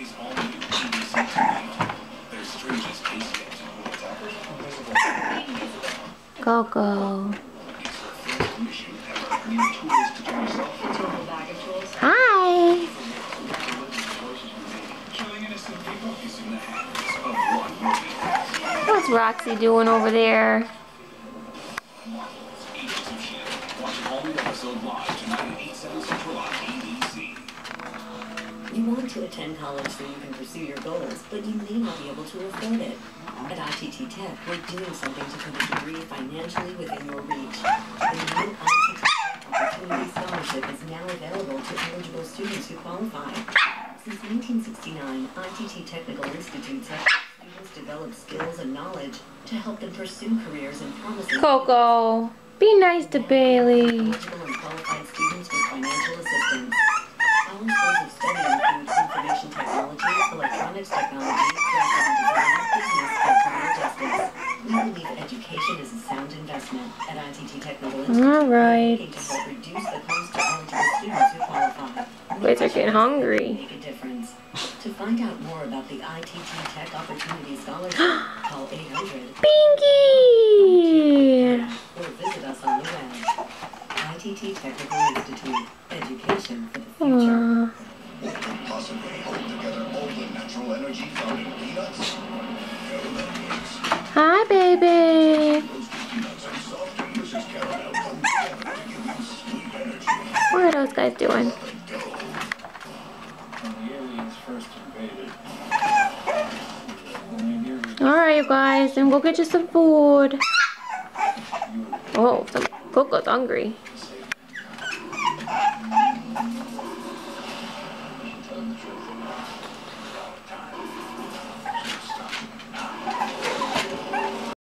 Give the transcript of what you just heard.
is all new ABC tonight. Their strangest taste yet. Coco. It's her first mission ever. New tools to turn herself into a bag of tools. Hi. Killing innocent people is in the hands of one movie. What's Roxy doing over there? Agents of S.H.I.E.L.D. Watch all new episode live tonight at 8/7 Central on ABC. You want to attend college so you can pursue your goals, but you may not be able to afford it. At ITT Tech, we're doing something to put a degree financially within your reach. The new ITT Tech Opportunity Scholarship is now available to eligible students who qualify. Since 1969, ITT Technical Institutes have helped students develop skills and knowledge to help them pursue careers in promising Coco, be nice to Bailey. eligible and qualified students with financial assistance. Our schools of study include information technology, electronics technology, graphic design, business, and criminal justice. We believe education is a sound investment at ITT Technical Institute. All right. Working to help reduce the cost to eligible students who qualify. Kids are getting hungry. Make a difference. To find out more about the ITT Tech Opportunity Scholarship, call 800 Binky. or visit us on the web. ITT Technical Institute. Education for the future. What could possibly hold together all the natural energy found in peanuts? Hi, baby. Roasted peanuts and soft, delicious caramel come together to give you sweet energy. What are those guys doing? Let go. When the aliens first invaded. Alright, you guys, then go get you some food. Oh, Coco's hungry.